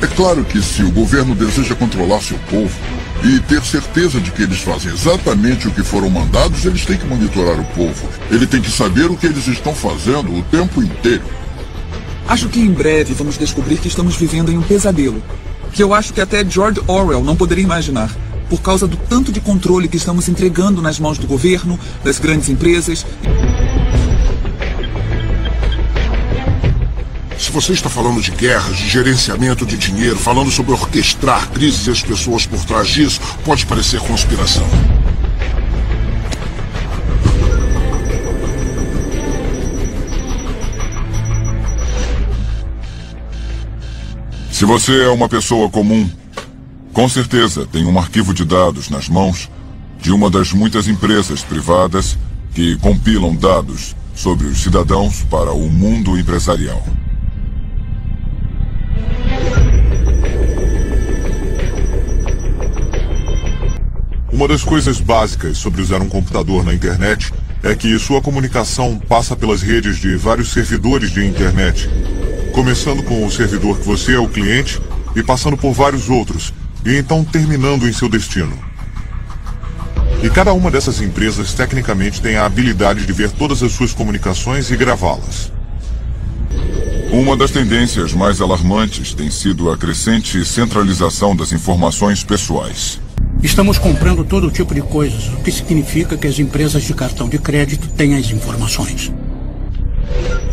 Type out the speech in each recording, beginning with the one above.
É claro que se o governo deseja controlar seu povo e ter certeza de que eles fazem exatamente o que foram mandados, eles têm que monitorar o povo. Ele tem que saber o que eles estão fazendo o tempo inteiro. Acho que em breve vamos descobrir que estamos vivendo em um pesadelo, que eu acho que até George Orwell não poderia imaginar, por causa do tanto de controle que estamos entregando nas mãos do governo, das grandes empresas. Se você está falando de guerras, de gerenciamento de dinheiro, falando sobre orquestrar crises e as pessoas por trás disso, pode parecer conspiração. Se você é uma pessoa comum, com certeza tem um arquivo de dados nas mãos de uma das muitas empresas privadas que compilam dados sobre os cidadãos para o mundo empresarial. Uma das coisas básicas sobre usar um computador na internet é que sua comunicação passa pelas redes de vários servidores de internet, começando com o servidor que você é o cliente e passando por vários outros, e então terminando em seu destino. E cada uma dessas empresas tecnicamente tem a habilidade de ver todas as suas comunicações e gravá-las. Uma das tendências mais alarmantes tem sido a crescente centralização das informações pessoais. Estamos comprando todo tipo de coisas, o que significa que as empresas de cartão de crédito têm as informações.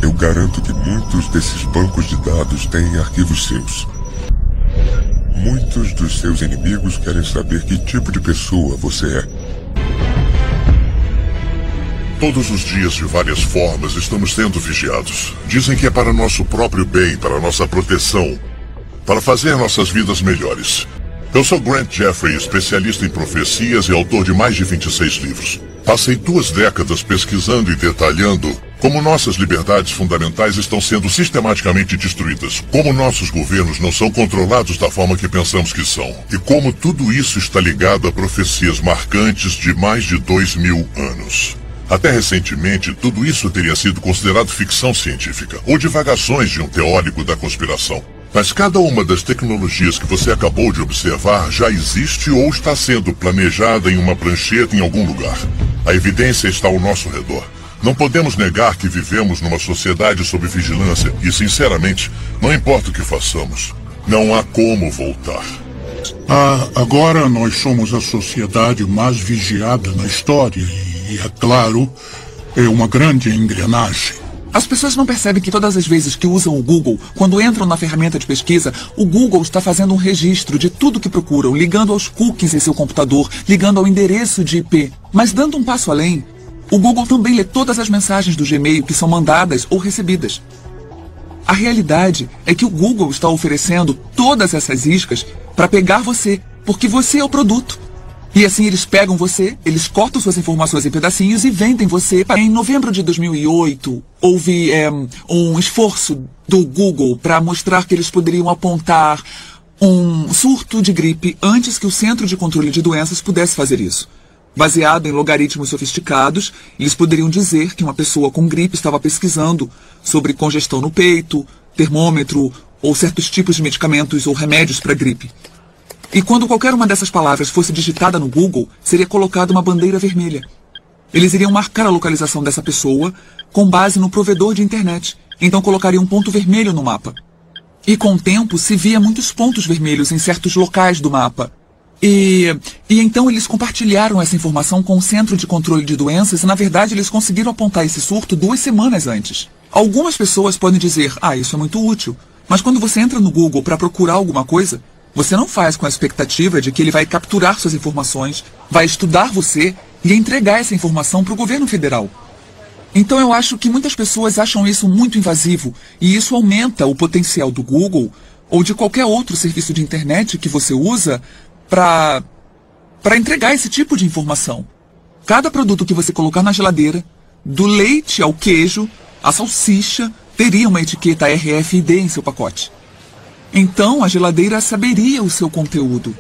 Eu garanto que muitos desses bancos de dados têm arquivos seus. Muitos dos seus inimigos querem saber que tipo de pessoa você é. Todos os dias, de várias formas, estamos sendo vigiados. Dizem que é para nosso próprio bem, para nossa proteção, para fazer nossas vidas melhores. Eu sou Grant Jeffrey, especialista em profecias e autor de mais de 26 livros. Passei 2 décadas pesquisando e detalhando como nossas liberdades fundamentais estão sendo sistematicamente destruídas, como nossos governos não são controlados da forma que pensamos que são, e como tudo isso está ligado a profecias marcantes de mais de 2000 anos. Até recentemente, tudo isso teria sido considerado ficção científica, ou divagações de um teórico da conspiração. Mas cada uma das tecnologias que você acabou de observar já existe ou está sendo planejada em uma prancheta em algum lugar. A evidência está ao nosso redor. Não podemos negar que vivemos numa sociedade sob vigilância e, sinceramente, não importa o que façamos, não há como voltar. Agora nós somos a sociedade mais vigiada na história e, é claro, é uma grande engrenagem. As pessoas não percebem que todas as vezes que usam o Google, quando entram na ferramenta de pesquisa, o Google está fazendo um registro de tudo que procuram, ligando aos cookies em seu computador, ligando ao endereço de IP. Mas dando um passo além, o Google também lê todas as mensagens do Gmail que são mandadas ou recebidas. A realidade é que o Google está oferecendo todas essas iscas para pegar você, porque você é o produto. E assim eles pegam você, eles cortam suas informações em pedacinhos e vendem você. Em novembro de 2008, houve um esforço do Google para mostrar que eles poderiam apontar um surto de gripe antes que o Centro de Controle de Doenças pudesse fazer isso. Baseado em logaritmos sofisticados, eles poderiam dizer que uma pessoa com gripe estava pesquisando sobre congestão no peito, termômetro ou certos tipos de medicamentos ou remédios para gripe. E quando qualquer uma dessas palavras fosse digitada no Google, seria colocada uma bandeira vermelha. Eles iriam marcar a localização dessa pessoa com base no provedor de internet. Então colocariam um ponto vermelho no mapa. E com o tempo se via muitos pontos vermelhos em certos locais do mapa. E então eles compartilharam essa informação com o Centro de Controle de Doenças e na verdade eles conseguiram apontar esse surto 2 semanas antes. Algumas pessoas podem dizer, isso é muito útil. Mas quando você entra no Google para procurar alguma coisa, você não faz com a expectativa de que ele vai capturar suas informações, vai estudar você e entregar essa informação para o governo federal. Então eu acho que muitas pessoas acham isso muito invasivo e isso aumenta o potencial do Google ou de qualquer outro serviço de internet que você usa para entregar esse tipo de informação. Cada produto que você colocar na geladeira, do leite ao queijo, a salsicha, teria uma etiqueta RFID em seu pacote. Então, a geladeira saberia o seu conteúdo.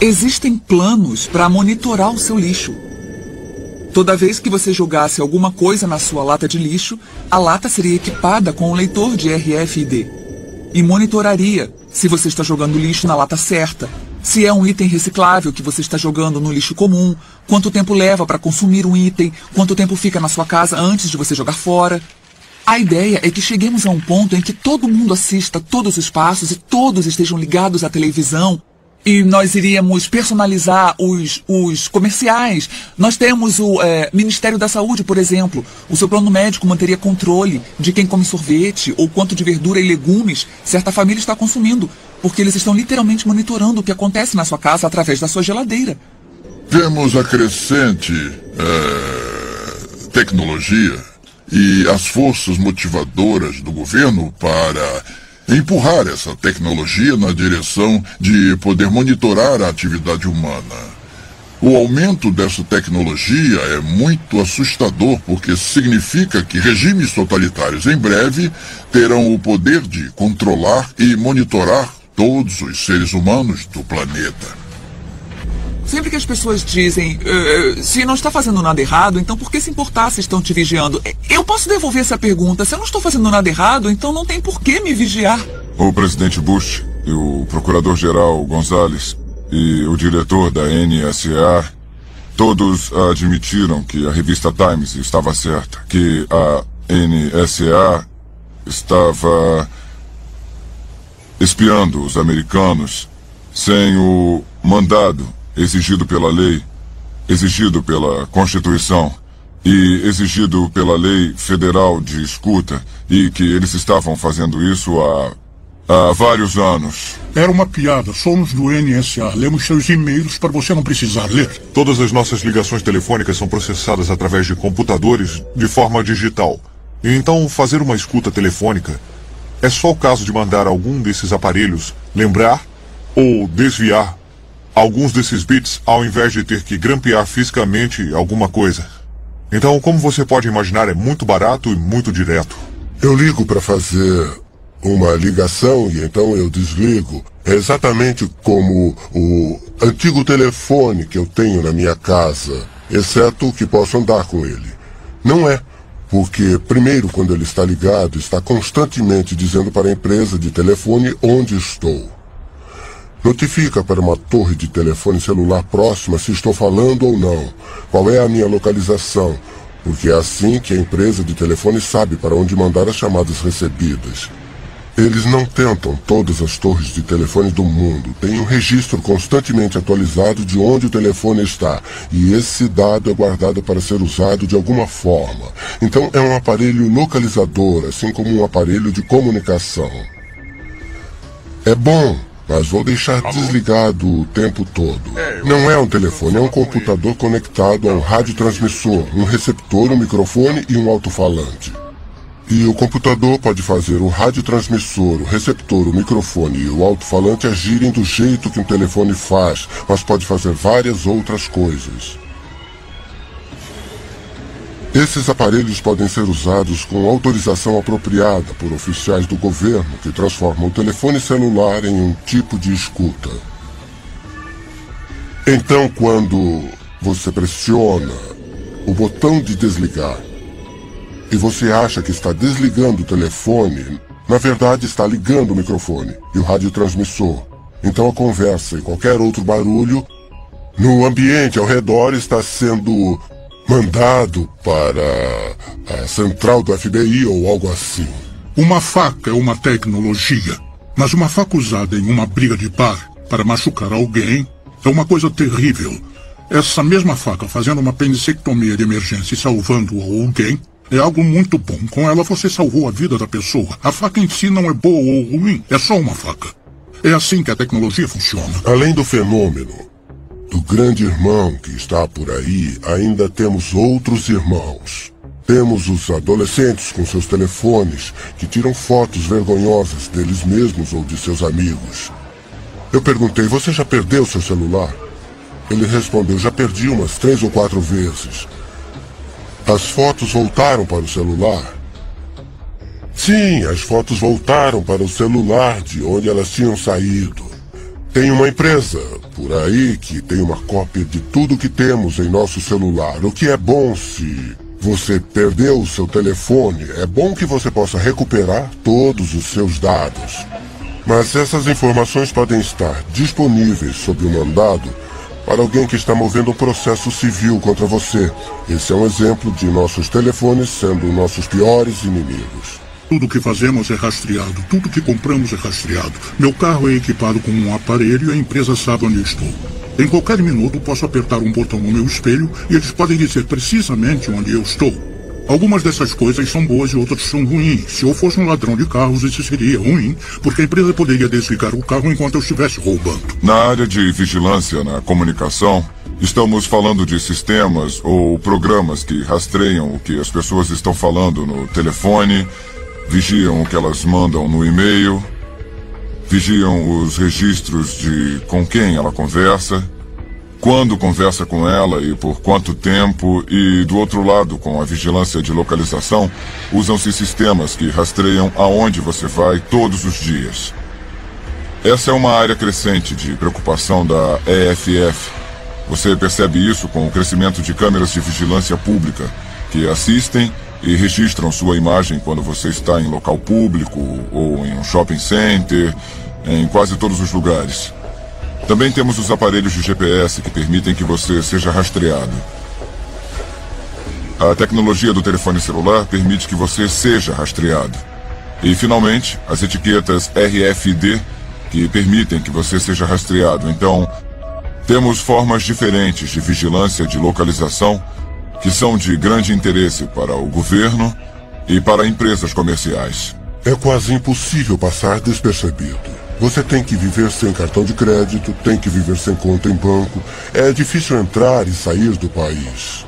Existem planos para monitorar o seu lixo. Toda vez que você jogasse alguma coisa na sua lata de lixo, a lata seria equipada com um leitor de RFID. e monitoraria se você está jogando lixo na lata certa, se é um item reciclável que você está jogando no lixo comum, quanto tempo leva para consumir um item, quanto tempo fica na sua casa antes de você jogar fora. A ideia é que cheguemos a um ponto em que todo mundo assista todos os passos e todos estejam ligados à televisão. E nós iríamos personalizar os comerciais. Nós temos o Ministério da Saúde, por exemplo. O seu plano médico manteria controle de quem come sorvete ou quanto de verdura e legumes certa família está consumindo, porque eles estão literalmente monitorando o que acontece na sua casa através da sua geladeira. Temos a crescente tecnologia e as forças motivadoras do governo para empurrar essa tecnologia na direção de poder monitorar a atividade humana. O aumento dessa tecnologia é muito assustador, porque significa que regimes totalitários em breve terão o poder de controlar e monitorar todos os seres humanos do planeta. Sempre que as pessoas dizem, se não está fazendo nada errado, então por que se importar se estão te vigiando? Eu posso devolver essa pergunta. Se eu não estou fazendo nada errado, então não tem por que me vigiar. O presidente Bush e o procurador-geral Gonzales e o diretor da NSA, todos admitiram que a revista Times estava certa, que a NSA estava espiando os americanos sem o mandado exigido pela lei, exigido pela Constituição e exigido pela lei federal de escuta, e que eles estavam fazendo isso há vários anos. Era uma piada. Somos do NSA. Lemos seus e-mails para você não precisar ler. Todas as nossas ligações telefônicas são processadas através de computadores de forma digital. E então fazer uma escuta telefônica é só o caso de mandar algum desses aparelhos lembrar ou desviar alguns desses bits ao invés de ter que grampear fisicamente alguma coisa. Então, como você pode imaginar, é muito barato e muito direto. Eu ligo para fazer uma ligação e então eu desligo. É exatamente como o antigo telefone que eu tenho na minha casa, exceto que posso andar com ele. Não é, porque primeiro, quando ele está ligado, está constantemente dizendo para a empresa de telefone onde estou. Notifica para uma torre de telefone celular próxima se estou falando ou não, qual é a minha localização, porque é assim que a empresa de telefone sabe para onde mandar as chamadas recebidas. Eles não tentam todas as torres de telefone do mundo, têm um registro constantemente atualizado de onde o telefone está, e esse dado é guardado para ser usado de alguma forma. Então é um aparelho localizador, assim como um aparelho de comunicação. É bom, mas vou deixar desligado o tempo todo. Não é um telefone, é um computador conectado a um radiotransmissor, um receptor, um microfone e um alto-falante. E o computador pode fazer o radiotransmissor, o receptor, o microfone e o alto-falante agirem do jeito que um telefone faz, mas pode fazer várias outras coisas. Esses aparelhos podem ser usados com autorização apropriada por oficiais do governo que transformam o telefone celular em um tipo de escuta. Então, quando você pressiona o botão de desligar e você acha que está desligando o telefone, na verdade está ligando o microfone e o radiotransmissor. Então a conversa e qualquer outro barulho no ambiente ao redor está sendo mandado para a central do FBI ou algo assim. Uma faca é uma tecnologia, mas uma faca usada em uma briga de bar para machucar alguém é uma coisa terrível. Essa mesma faca fazendo uma apendicectomia de emergência e salvando alguém é algo muito bom. Com ela você salvou a vida da pessoa. A faca em si não é boa ou ruim, é só uma faca. É assim que a tecnologia funciona. Além do fenômeno do grande irmão que está por aí, ainda temos outros irmãos. Temos os adolescentes com seus telefones que tiram fotos vergonhosas deles mesmos ou de seus amigos. Eu perguntei, você já perdeu seu celular? Ele respondeu, já perdi umas 3 ou 4 vezes. As fotos voltaram para o celular? Sim, as fotos voltaram para o celular de onde elas tinham saído. Tem uma empresa por aí que tem uma cópia de tudo que temos em nosso celular. O que é bom se você perdeu o seu telefone, é bom que você possa recuperar todos os seus dados. Mas essas informações podem estar disponíveis sob o mandado para alguém que está movendo um processo civil contra você. Esse é um exemplo de nossos telefones sendo nossos piores inimigos. Tudo que fazemos é rastreado, tudo que compramos é rastreado. Meu carro é equipado com um aparelho e a empresa sabe onde estou. Em qualquer minuto posso apertar um botão no meu espelho e eles podem dizer precisamente onde eu estou. Algumas dessas coisas são boas e outras são ruins. Se eu fosse um ladrão de carros, isso seria ruim, porque a empresa poderia desligar o carro enquanto eu estivesse roubando. Na área de vigilância na comunicação, estamos falando de sistemas ou programas que rastreiam o que as pessoas estão falando no telefone, vigiam o que elas mandam no e-mail, vigiam os registros de com quem ela conversa, quando conversa com ela e por quanto tempo, e do outro lado, com a vigilância de localização, usam-se sistemas que rastreiam aonde você vai todos os dias. Essa é uma área crescente de preocupação da EFF. Você percebe isso com o crescimento de câmeras de vigilância pública, que assistem e registram sua imagem quando você está em local público ou em um shopping center, em quase todos os lugares. Também temos os aparelhos de GPS que permitem que você seja rastreado. A tecnologia do telefone celular permite que você seja rastreado. E, finalmente, as etiquetas RFID que permitem que você seja rastreado. Então, temos formas diferentes de vigilância de localização que são de grande interesse para o governo e para empresas comerciais. É quase impossível passar despercebido. Você tem que viver sem cartão de crédito, tem que viver sem conta em banco. É difícil entrar e sair do país.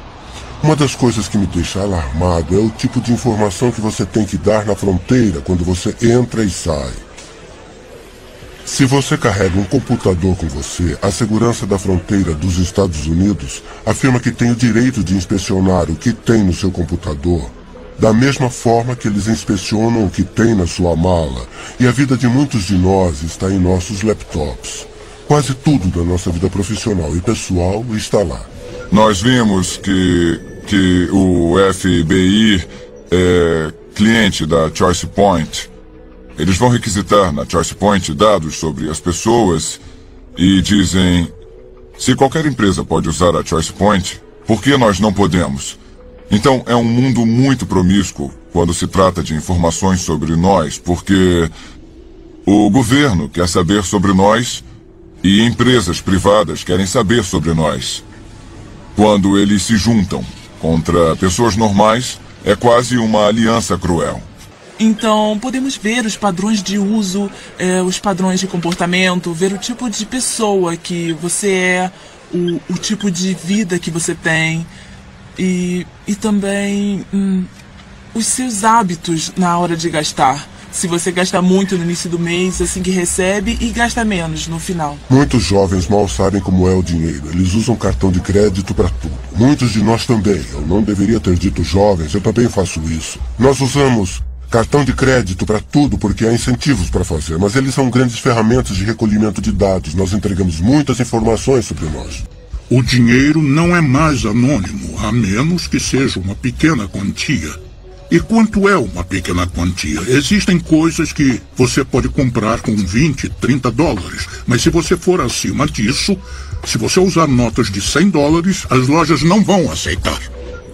Uma das coisas que me deixa alarmado é o tipo de informação que você tem que dar na fronteira quando você entra e sai. Se você carrega um computador com você, a segurança da fronteira dos Estados Unidos afirma que tem o direito de inspecionar o que tem no seu computador, da mesma forma que eles inspecionam o que tem na sua mala. E a vida de muitos de nós está em nossos laptops. Quase tudo da nossa vida profissional e pessoal está lá. Nós vimos que o FBI é cliente da Choice Point. Eles vão requisitar na Choice Point dados sobre as pessoas e dizem: se qualquer empresa pode usar a Choice Point, por que nós não podemos? Então é um mundo muito promíscuo quando se trata de informações sobre nós, porque o governo quer saber sobre nós e empresas privadas querem saber sobre nós. Quando eles se juntam contra pessoas normais, é quase uma aliança cruel. Então, podemos ver os padrões de uso, os padrões de comportamento, ver o tipo de pessoa que você é, o tipo de vida que você tem e também os seus hábitos na hora de gastar. Se você gasta muito no início do mês, assim que recebe, e gasta menos no final. Muitos jovens mal sabem como é o dinheiro. Eles usam cartão de crédito para tudo. Muitos de nós também. Eu não deveria ter dito jovens, eu também faço isso. Nós usamos cartão de crédito para tudo porque há incentivos para fazer, mas eles são grandes ferramentas de recolhimento de dados. Nós entregamos muitas informações sobre nós. O dinheiro não é mais anônimo, a menos que seja uma pequena quantia. E quanto é uma pequena quantia? Existem coisas que você pode comprar com 20, 30 dólares, mas se você for acima disso, se você usar notas de 100 dólares, as lojas não vão aceitar.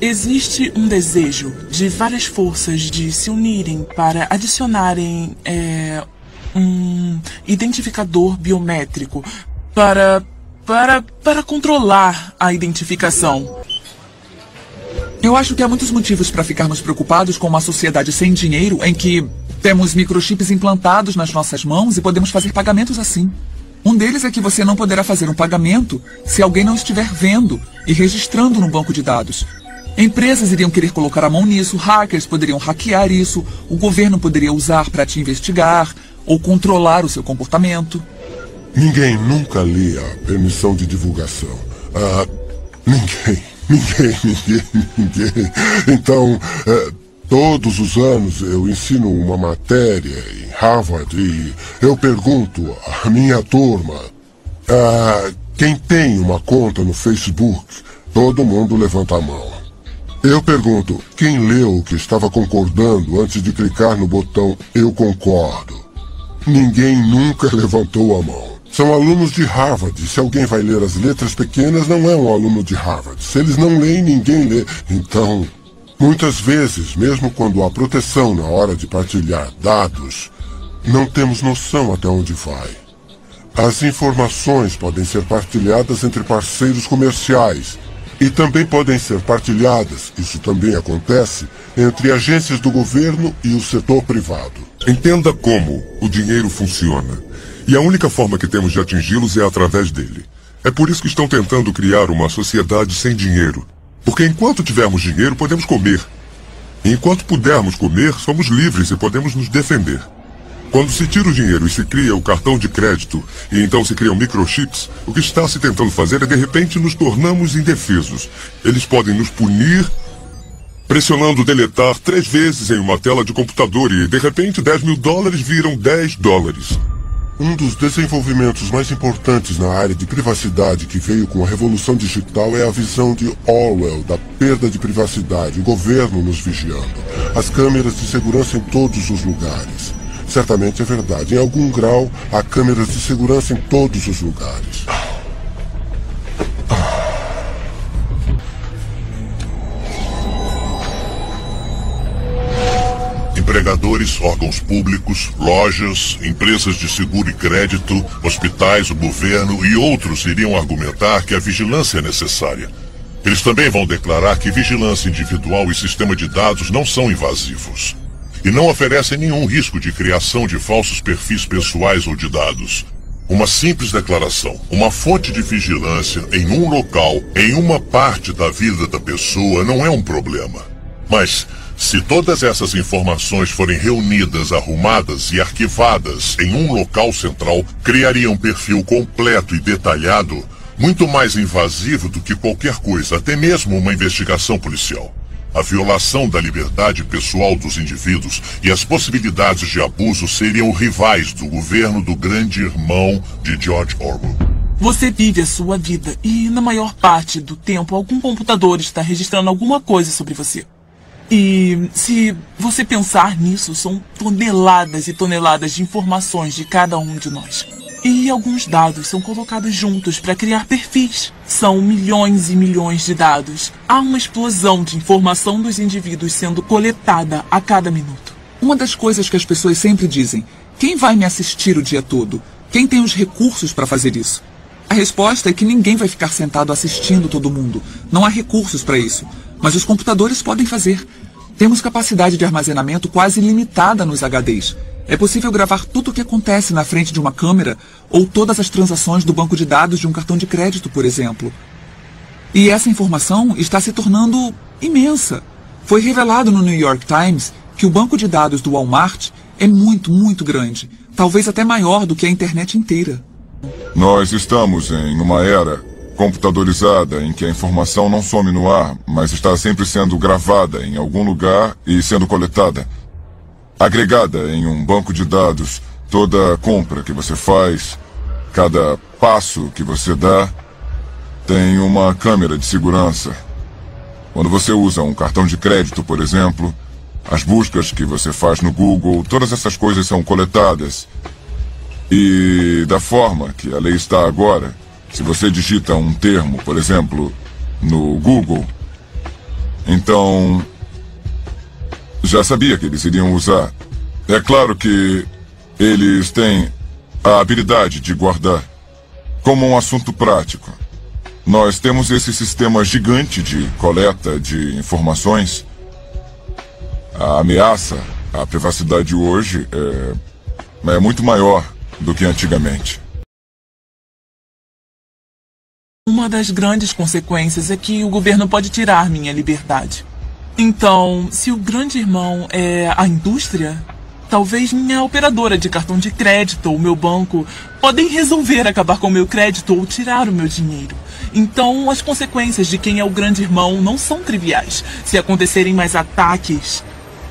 Existe um desejo de várias forças de se unirem para adicionarem um identificador biométrico para controlar a identificação. Eu acho que há muitos motivos para ficarmos preocupados com uma sociedade sem dinheiro em que temos microchips implantados nas nossas mãos e podemos fazer pagamentos assim. Um deles é que você não poderá fazer um pagamento se alguém não estiver vendo e registrando no banco de dados. Empresas iriam querer colocar a mão nisso, hackers poderiam hackear isso, o governo poderia usar para te investigar ou controlar o seu comportamento. Ninguém nunca lê a permissão de divulgação. Ninguém. Então, todos os anos eu ensino uma matéria em Harvard e eu pergunto à minha turma, quem tem uma conta no Facebook? Todo mundo levanta a mão. Eu pergunto, quem leu o que estava concordando antes de clicar no botão eu concordo? Ninguém nunca levantou a mão. São alunos de Harvard. Se alguém vai ler as letras pequenas, não é um aluno de Harvard. Se eles não leem, ninguém lê. Então, muitas vezes, mesmo quando há proteção na hora de partilhar dados, não temos noção até onde vai. As informações podem ser partilhadas entre parceiros comerciais e também podem ser partilhadas, isso também acontece, entre agências do governo e o setor privado. Entenda como o dinheiro funciona. E a única forma que temos de atingi-los é através dele. É por isso que estão tentando criar uma sociedade sem dinheiro. Porque enquanto tivermos dinheiro, podemos comer. E enquanto pudermos comer, somos livres e podemos nos defender. Quando se tira o dinheiro e se cria o cartão de crédito, e então se criam microchips, o que está se tentando fazer é, de repente, nos tornamos indefesos. Eles podem nos punir pressionando deletar 3 vezes em uma tela de computador e, de repente, $10.000 viram $10. Um dos desenvolvimentos mais importantes na área de privacidade que veio com a revolução digital é a visão de Orwell da perda de privacidade, o governo nos vigiando, as câmeras de segurança em todos os lugares. Certamente é verdade. Em algum grau, há câmeras de segurança em todos os lugares. Empregadores, órgãos públicos, lojas, empresas de seguro e crédito, hospitais, o governo e outros iriam argumentar que a vigilância é necessária. Eles também vão declarar que vigilância individual e sistema de dados não são invasivos. E não oferecem nenhum risco de criação de falsos perfis pessoais ou de dados. Uma simples declaração, uma fonte de vigilância em um local, em uma parte da vida da pessoa, não é um problema. Mas, se todas essas informações forem reunidas, arrumadas e arquivadas em um local central, criaria um perfil completo e detalhado, muito mais invasivo do que qualquer coisa, até mesmo uma investigação policial. A violação da liberdade pessoal dos indivíduos e as possibilidades de abuso seriam rivais do governo do grande irmão de George Orwell. Você vive a sua vida e, na maior parte do tempo, algum computador está registrando alguma coisa sobre você. E se você pensar nisso, são toneladas e toneladas de informações de cada um de nós. E alguns dados são colocados juntos para criar perfis. São milhões e milhões de dados. Há uma explosão de informação dos indivíduos sendo coletada a cada minuto. Uma das coisas que as pessoas sempre dizem: quem vai me assistir o dia todo? Quem tem os recursos para fazer isso? A resposta é que ninguém vai ficar sentado assistindo todo mundo. Não há recursos para isso. Mas os computadores podem fazer. Temos capacidade de armazenamento quase ilimitada nos HDs. É possível gravar tudo o que acontece na frente de uma câmera ou todas as transações do banco de dados de um cartão de crédito, por exemplo. E essa informação está se tornando imensa. Foi revelado no New York Times que o banco de dados do Walmart é muito, muito grande. Talvez até maior do que a internet inteira. Nós estamos em uma era computadorizada em que a informação não some no ar, mas está sempre sendo gravada em algum lugar e sendo coletada. Agregada em um banco de dados, toda compra que você faz, cada passo que você dá, tem uma câmera de segurança. Quando você usa um cartão de crédito, por exemplo, as buscas que você faz no Google, todas essas coisas são coletadas. E da forma que a lei está agora, se você digita um termo, por exemplo, no Google, então já sabia que eles iriam usar. É claro que eles têm a habilidade de guardar. Como um assunto prático, nós temos esse sistema gigante de coleta de informações. A ameaça à privacidade hoje é muito maior do que antigamente. Uma das grandes consequências é que o governo pode tirar minha liberdade. Então, se o grande irmão é a indústria, talvez minha operadora de cartão de crédito ou meu banco podem resolver acabar com o meu crédito ou tirar o meu dinheiro. Então, as consequências de quem é o grande irmão não são triviais. Se acontecerem mais ataques,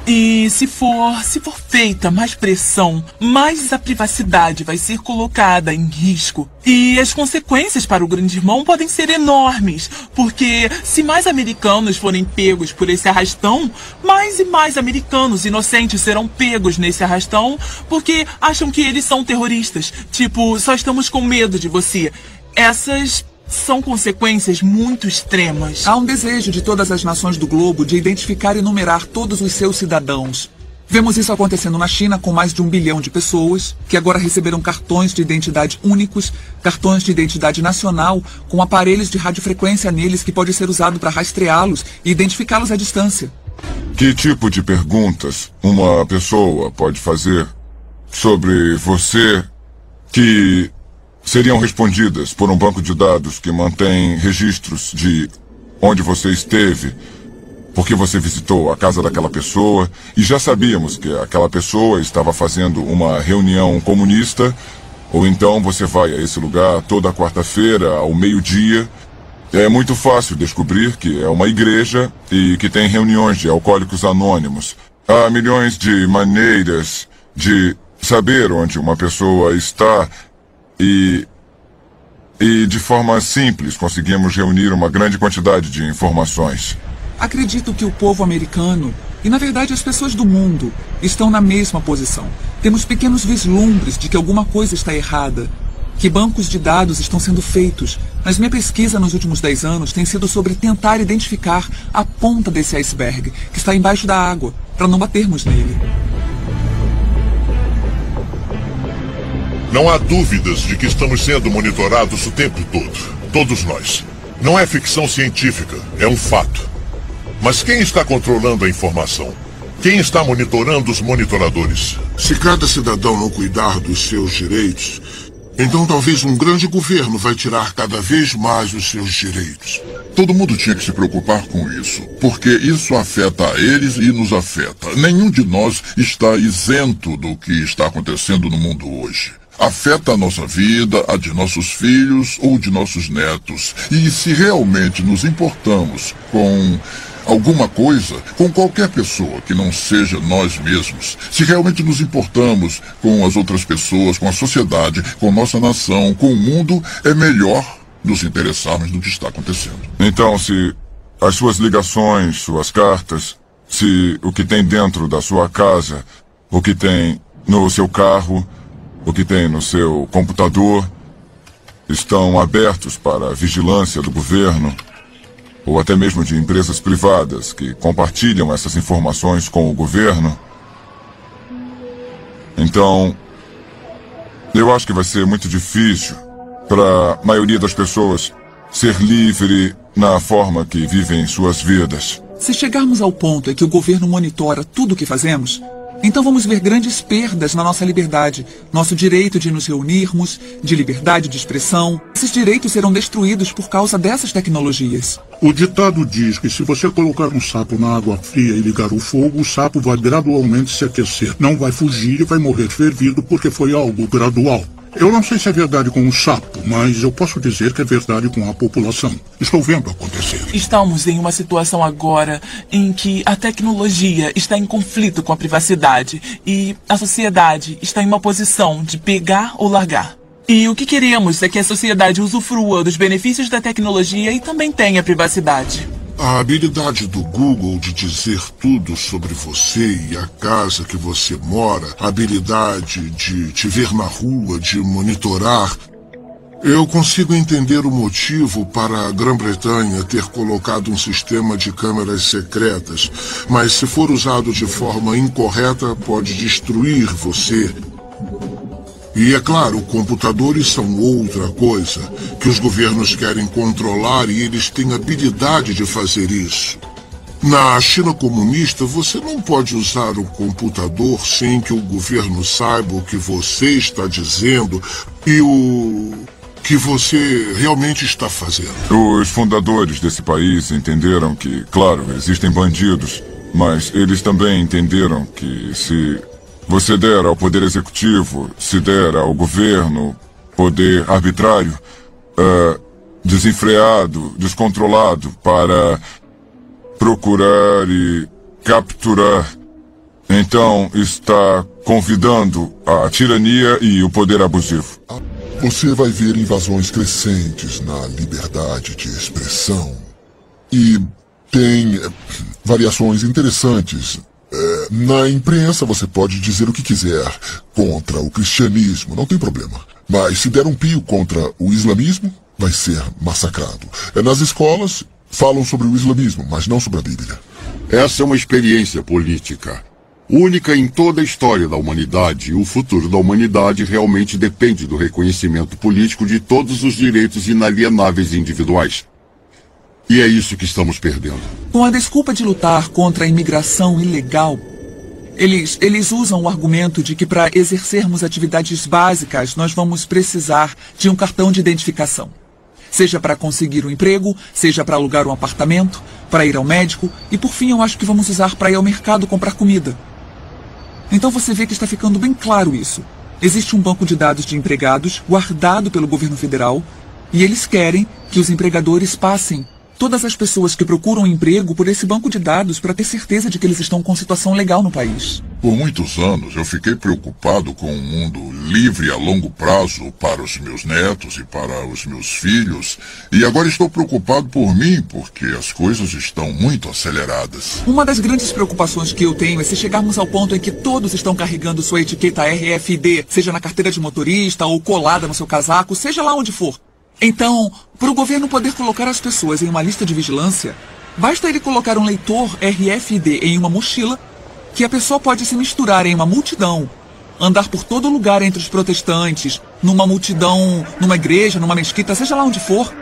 E se for feita mais pressão, mais a privacidade vai ser colocada em risco. E as consequências para o grande irmão podem ser enormes, porque se mais americanos forem pegos por esse arrastão, mais e mais americanos inocentes serão pegos nesse arrastão, porque acham que eles são terroristas. Tipo, só estamos com medo de você. Essas são consequências muito extremas. Há um desejo de todas as nações do globo de identificar e numerar todos os seus cidadãos. Vemos isso acontecendo na China com mais de 1 bilhão de pessoas, que agora receberam cartões de identidade únicos, cartões de identidade nacional, com aparelhos de radiofrequência neles que pode ser usado para rastreá-los e identificá-los à distância. Que tipo de perguntas uma pessoa pode fazer sobre você que seriam respondidas por um banco de dados que mantém registros de onde você esteve, porque você visitou a casa daquela pessoa, e já sabíamos que aquela pessoa estava fazendo uma reunião comunista, ou então você vai a esse lugar toda quarta-feira, ao meio-dia. É muito fácil descobrir que é uma igreja e que tem reuniões de alcoólicos anônimos. Há milhões de maneiras de saber onde uma pessoa está e de forma simples conseguimos reunir uma grande quantidade de informações. Acredito que o povo americano, e na verdade as pessoas do mundo, estão na mesma posição. Temos pequenos vislumbres de que alguma coisa está errada, que bancos de dados estão sendo feitos, mas minha pesquisa nos últimos 10 anos tem sido sobre tentar identificar a ponta desse iceberg, que está embaixo da água, para não batermos nele. Não há dúvidas de que estamos sendo monitorados o tempo todo. Todos nós. Não é ficção científica, é um fato. Mas quem está controlando a informação? Quem está monitorando os monitoradores? Se cada cidadão não cuidar dos seus direitos, então talvez um grande governo vai tirar cada vez mais os seus direitos. Todo mundo tinha que se preocupar com isso, porque isso afeta a eles e nos afeta. Nenhum de nós está isento do que está acontecendo no mundo hoje. Afeta a nossa vida, a de nossos filhos ou de nossos netos. E se realmente nos importamos com alguma coisa, com qualquer pessoa que não seja nós mesmos, se realmente nos importamos com as outras pessoas, com a sociedade, com nossa nação, com o mundo, é melhor nos interessarmos no que está acontecendo. Então, se as suas ligações, suas cartas, se o que tem dentro da sua casa, o que tem no seu carro, o que tem no seu computador, estão abertos para a vigilância do governo, ou até mesmo de empresas privadas que compartilham essas informações com o governo, então, eu acho que vai ser muito difícil para a maioria das pessoas ser livre na forma que vivem suas vidas. Se chegarmos ao ponto em que o governo monitora tudo o que fazemos, então vamos ver grandes perdas na nossa liberdade, nosso direito de nos reunirmos, de liberdade de expressão. Esses direitos serão destruídos por causa dessas tecnologias. O ditado diz que se você colocar um sapo na água fria e ligar o fogo, o sapo vai gradualmente se aquecer. Não vai fugir e vai morrer fervido porque foi algo gradual. Eu não sei se é verdade com o sapo, mas eu posso dizer que é verdade com a população. Estou vendo acontecer. Estamos em uma situação agora em que a tecnologia está em conflito com a privacidade e a sociedade está em uma posição de pegar ou largar. E o que queremos é que a sociedade usufrua dos benefícios da tecnologia e também tenha privacidade. A habilidade do Google de dizer tudo sobre você e a casa que você mora, a habilidade de te ver na rua, de monitorar. Eu consigo entender o motivo para a Grã-Bretanha ter colocado um sistema de câmeras secretas, mas se for usado de forma incorreta, pode destruir você. E é claro, computadores são outra coisa, que os governos querem controlar e eles têm habilidade de fazer isso. Na China comunista, você não pode usar um computador sem que o governo saiba o que você está dizendo e o que você realmente está fazendo. Os fundadores desse país entenderam que, claro, existem bandidos, mas eles também entenderam que se você der ao poder executivo, se der ao governo poder arbitrário, desenfreado, descontrolado, para procurar e capturar Então está convidando a tirania e o poder abusivo. Você vai ver invasões crescentes na liberdade de expressão. E tem variações interessantes. Na imprensa você pode dizer o que quiser contra o cristianismo, não tem problema. Mas se der um pio contra o islamismo, vai ser massacrado. Nas escolas falam sobre o islamismo, mas não sobre a Bíblia. Essa é uma experiência política única em toda a história da humanidade, e o futuro da humanidade realmente depende do reconhecimento político de todos os direitos inalienáveis individuais. E é isso que estamos perdendo. Com a desculpa de lutar contra a imigração ilegal, eles usam o argumento de que para exercermos atividades básicas nós vamos precisar de um cartão de identificação. Seja para conseguir um emprego, seja para alugar um apartamento, para ir ao médico e por fim eu acho que vamos usar para ir ao mercado comprar comida. Então você vê que está ficando bem claro isso. Existe um banco de dados de empregados guardado pelo governo federal e eles querem que os empregadores passem todas as pessoas que procuram emprego por esse banco de dados para ter certeza de que eles estão com situação legal no país. Por muitos anos eu fiquei preocupado com um mundo livre a longo prazo para os meus netos e para os meus filhos. E agora estou preocupado por mim, porque as coisas estão muito aceleradas. Uma das grandes preocupações que eu tenho é se chegarmos ao ponto em que todos estão carregando sua etiqueta RFID, seja na carteira de motorista ou colada no seu casaco, seja lá onde for. Então, para o governo poder colocar as pessoas em uma lista de vigilância, basta ele colocar um leitor RFID em uma mochila, que a pessoa pode se misturar em uma multidão, andar por todo lugar entre os protestantes, numa multidão, numa igreja, numa mesquita, seja lá onde for,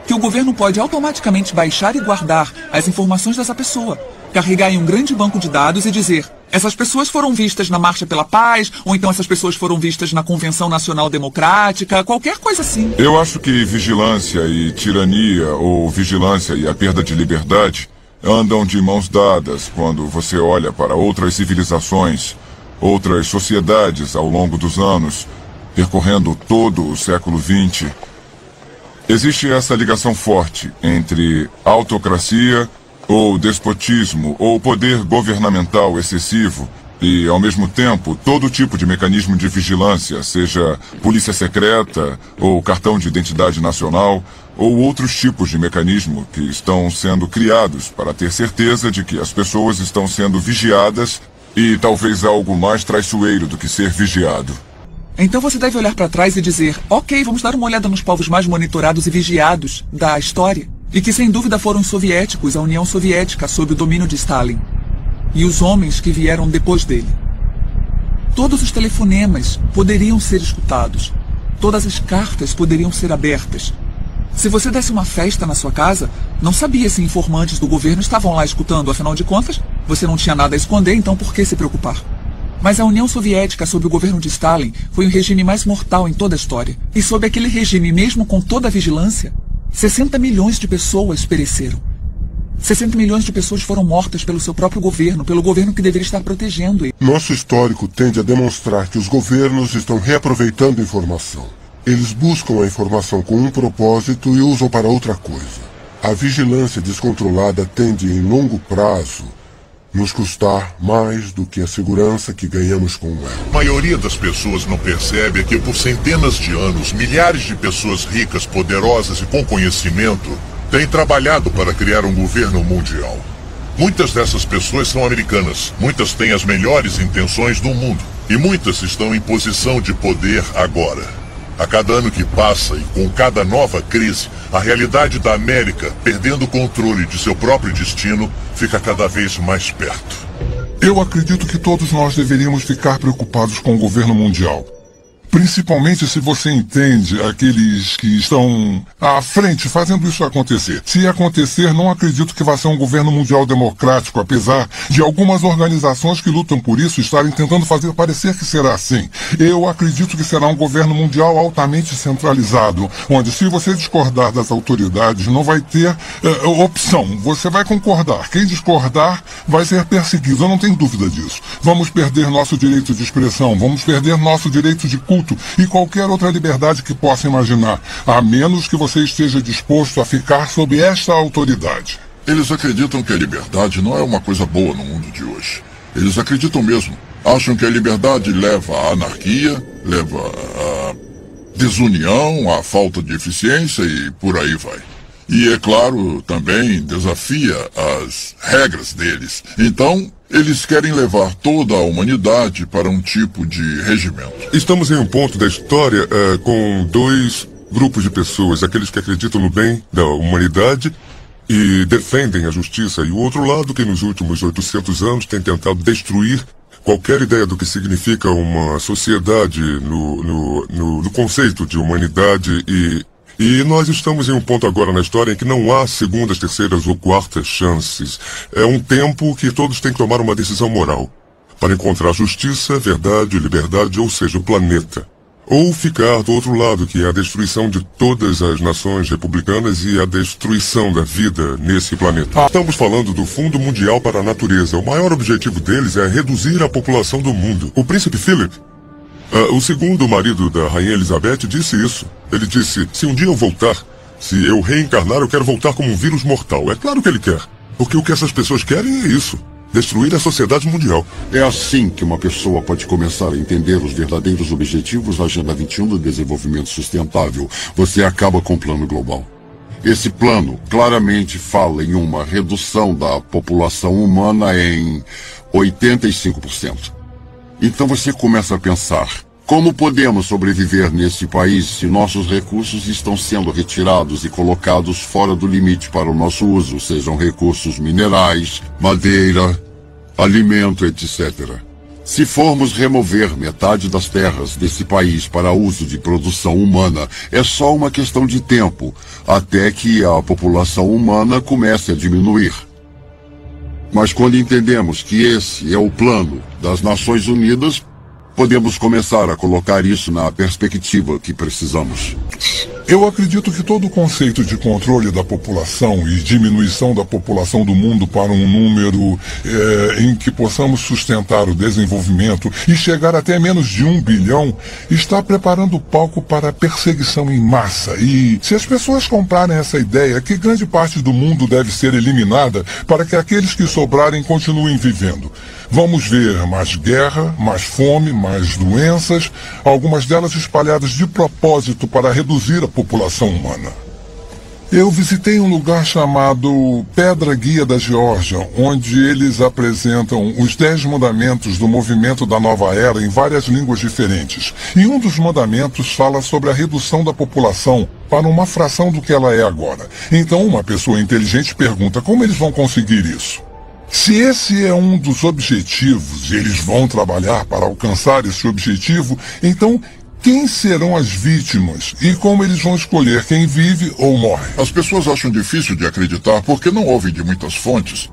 que o governo pode automaticamente baixar e guardar as informações dessa pessoa, carregar em um grande banco de dados e dizer: essas pessoas foram vistas na Marcha pela Paz, ou então essas pessoas foram vistas na Convenção Nacional Democrática, qualquer coisa assim. Eu acho que vigilância e tirania, ou vigilância e a perda de liberdade, andam de mãos dadas quando você olha para outras civilizações, outras sociedades ao longo dos anos, percorrendo todo o século XX. Existe essa ligação forte entre autocracia ou despotismo, ou poder governamental excessivo, e, ao mesmo tempo, todo tipo de mecanismo de vigilância, seja polícia secreta, ou cartão de identidade nacional, ou outros tipos de mecanismo que estão sendo criados para ter certeza de que as pessoas estão sendo vigiadas e talvez algo mais traiçoeiro do que ser vigiado. Então você deve olhar para trás e dizer: ok, vamos dar uma olhada nos povos mais monitorados e vigiados da história. E que sem dúvida foram os soviéticos, a União Soviética, sob o domínio de Stalin. E os homens que vieram depois dele. Todos os telefonemas poderiam ser escutados. Todas as cartas poderiam ser abertas. Se você desse uma festa na sua casa, não sabia se informantes do governo estavam lá escutando. Afinal de contas, você não tinha nada a esconder, então por que se preocupar? Mas a União Soviética, sob o governo de Stalin, foi o regime mais mortal em toda a história. E sob aquele regime, mesmo com toda a vigilância, 60 milhões de pessoas pereceram. 60 milhões de pessoas foram mortas pelo seu próprio governo, pelo governo que deveria estar protegendo ele. Nosso histórico tende a demonstrar que os governos estão reaproveitando informação. Eles buscam a informação com um propósito e usam para outra coisa. A vigilância descontrolada tende, em longo prazo, nos custar mais do que a segurança que ganhamos com ela. A maioria das pessoas não percebe que por centenas de anos, milhares de pessoas ricas, poderosas e com conhecimento têm trabalhado para criar um governo mundial. Muitas dessas pessoas são americanas, muitas têm as melhores intenções do mundo e muitas estão em posição de poder agora. A cada ano que passa e com cada nova crise, a realidade da América, perdendo o controle de seu próprio destino, fica cada vez mais perto. Eu acredito que todos nós deveríamos ficar preocupados com o governo mundial. Principalmente se você entende aqueles que estão à frente fazendo isso acontecer. Se acontecer, não acredito que vai ser um governo mundial democrático, apesar de algumas organizações que lutam por isso estarem tentando fazer parecer que será assim. Eu acredito que será um governo mundial altamente centralizado, onde se você discordar das autoridades, não vai ter opção. Você vai concordar. Quem discordar vai ser perseguido. Eu não tenho dúvida disso. Vamos perder nosso direito de expressão, vamos perder nosso direito de culto e qualquer outra liberdade que possa imaginar, a menos que você esteja disposto a ficar sob esta autoridade. Eles acreditam que a liberdade não é uma coisa boa no mundo de hoje. Eles acreditam mesmo. Acham que a liberdade leva à anarquia, leva à desunião, à falta de eficiência e por aí vai. E, é claro, também desafia as regras deles. Então, eles querem levar toda a humanidade para um tipo de regimento. Estamos em um ponto da história com dois grupos de pessoas. Aqueles que acreditam no bem da humanidade e defendem a justiça. E o outro lado que nos últimos 800 anos tem tentado destruir qualquer ideia do que significa uma sociedade no conceito de humanidade e nós estamos em um ponto agora na história em que não há segundas, terceiras ou quartas chances. É um tempo que todos têm que tomar uma decisão moral para encontrar justiça, verdade, liberdade, ou seja, o planeta. Ou ficar do outro lado, que é a destruição de todas as nações republicanas e a destruição da vida nesse planeta. Estamos falando do Fundo Mundial para a Natureza. O maior objetivo deles é reduzir a população do mundo. O príncipe Philip, o segundo marido da rainha Elizabeth, disse isso. Ele disse, se um dia eu voltar, se eu reencarnar, eu quero voltar como um vírus mortal. É claro que ele quer. Porque o que essas pessoas querem é isso. Destruir a sociedade mundial. É assim que uma pessoa pode começar a entender os verdadeiros objetivos da Agenda 21 do Desenvolvimento Sustentável. Você acaba com o plano global. Esse plano claramente fala em uma redução da população humana em 85%. Então você começa a pensar, como podemos sobreviver nesse país se nossos recursos estão sendo retirados e colocados fora do limite para o nosso uso, sejam recursos minerais, madeira, alimento, etc. Se formos remover metade das terras desse país para uso de produção humana, é só uma questão de tempo, até que a população humana comece a diminuir. Mas quando entendemos que esse é o plano das Nações Unidas, podemos começar a colocar isso na perspectiva que precisamos. Eu acredito que todo o conceito de controle da população e diminuição da população do mundo para um número em que possamos sustentar o desenvolvimento e chegar até menos de 1 bilhão está preparando o palco para a perseguição em massa. E se as pessoas comprarem essa ideia que grande parte do mundo deve ser eliminada para que aqueles que sobrarem continuem vivendo, vamos ver mais guerra, mais fome, mais doenças, algumas delas espalhadas de propósito para reduzir a população humana. Eu visitei um lugar chamado Pedra Guia da Geórgia, onde eles apresentam os 10 mandamentos do movimento da Nova Era em várias línguas diferentes. E um dos mandamentos fala sobre a redução da população para uma fração do que ela é agora. Então uma pessoa inteligente pergunta como eles vão conseguir isso. Se esse é um dos objetivos e eles vão trabalhar para alcançar esse objetivo, então quem serão as vítimas e como eles vão escolher quem vive ou morre? As pessoas acham difícil de acreditar porque não ouvem de muitas fontes.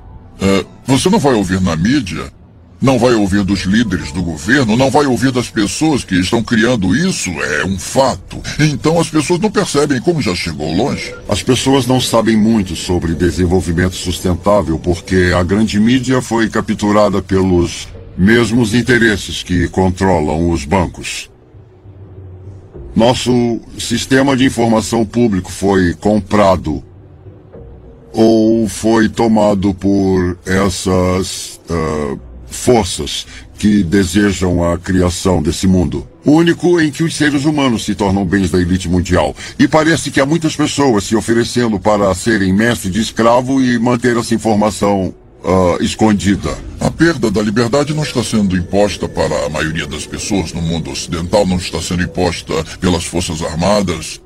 Você não vai ouvir na mídia, não vai ouvir dos líderes do governo, não vai ouvir das pessoas que estão criando isso, é um fato. Então as pessoas não percebem como já chegou longe. As pessoas não sabem muito sobre desenvolvimento sustentável porque a grande mídia foi capturada pelos mesmos interesses que controlam os bancos. Nosso sistema de informação público foi comprado ou foi tomado por essas forças que desejam a criação desse mundo. Único em que os seres humanos se tornam bens da elite mundial. E parece que há muitas pessoas se oferecendo para serem mestre de escravo e manter essa informação escondida. A perda da liberdade não está sendo imposta para a maioria das pessoas no mundo ocidental, não está sendo imposta pelas forças armadas,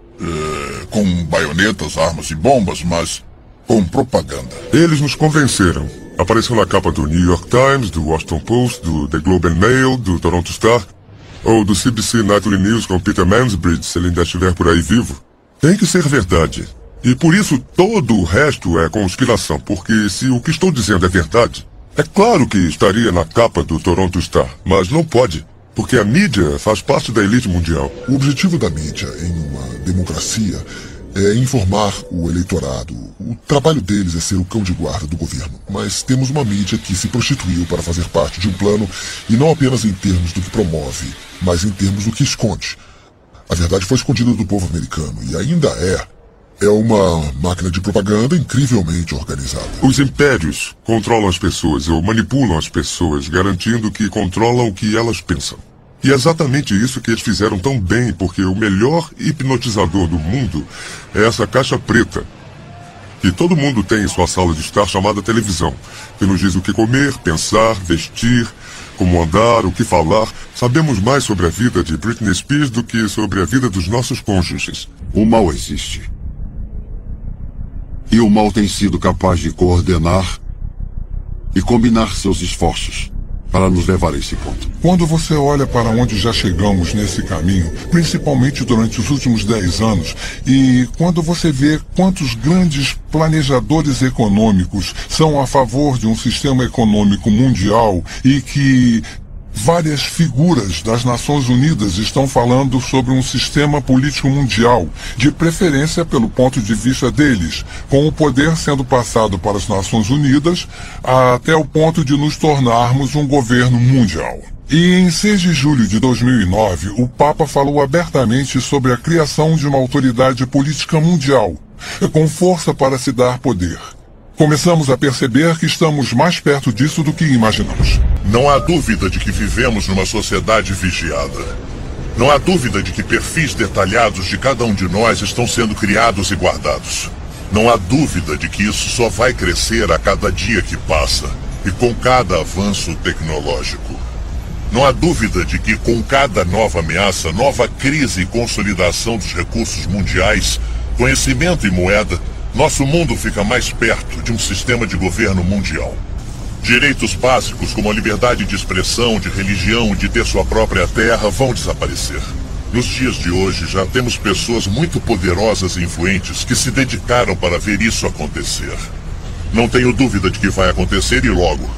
com baionetas, armas e bombas, mas com propaganda. Eles nos convenceram. Apareceu na capa do New York Times, do Washington Post, do The Globe and Mail, do Toronto Star, ou do CBC Nightly News com Peter Mansbridge, se ele ainda estiver por aí vivo. Tem que ser verdade. E por isso todo o resto é conspiração, porque se o que estou dizendo é verdade, é claro que estaria na capa do Toronto Star, mas não pode, porque a mídia faz parte da elite mundial. O objetivo da mídia em uma democracia é informar o eleitorado. O trabalho deles é ser o cão de guarda do governo. Mas temos uma mídia que se prostituiu para fazer parte de um plano, e não apenas em termos do que promove, mas em termos do que esconde. A verdade foi escondida do povo americano, e ainda é. É uma máquina de propaganda incrivelmente organizada. Os impérios controlam as pessoas ou manipulam as pessoas, garantindo que controlam o que elas pensam. E é exatamente isso que eles fizeram tão bem, porque o melhor hipnotizador do mundo é essa caixa preta, que todo mundo tem em sua sala de estar, chamada televisão, que nos diz o que comer, pensar, vestir, como andar, o que falar. Sabemos mais sobre a vida de Britney Spears do que sobre a vida dos nossos cônjuges. O mal existe. E o mal tem sido capaz de coordenar e combinar seus esforços para nos levar a esse ponto. Quando você olha para onde já chegamos nesse caminho, principalmente durante os últimos 10 anos, e quando você vê quantos grandes planejadores econômicos são a favor de um sistema econômico mundial e que várias figuras das Nações Unidas estão falando sobre um sistema político mundial, de preferência pelo ponto de vista deles, com o poder sendo passado para as Nações Unidas até o ponto de nos tornarmos um governo mundial. E em 6 de julho de 2009, o Papa falou abertamente sobre a criação de uma autoridade política mundial, com força para se dar poder. Começamos a perceber que estamos mais perto disso do que imaginamos. Não há dúvida de que vivemos numa sociedade vigiada. Não há dúvida de que perfis detalhados de cada um de nós estão sendo criados e guardados. Não há dúvida de que isso só vai crescer a cada dia que passa e com cada avanço tecnológico. Não há dúvida de que com cada nova ameaça, nova crise e consolidação dos recursos mundiais, conhecimento e moeda, nosso mundo fica mais perto de um sistema de governo mundial. Direitos básicos como a liberdade de expressão, de religião e de ter sua própria terra vão desaparecer. Nos dias de hoje já temos pessoas muito poderosas e influentes que se dedicaram para ver isso acontecer. Não tenho dúvida de que vai acontecer e logo.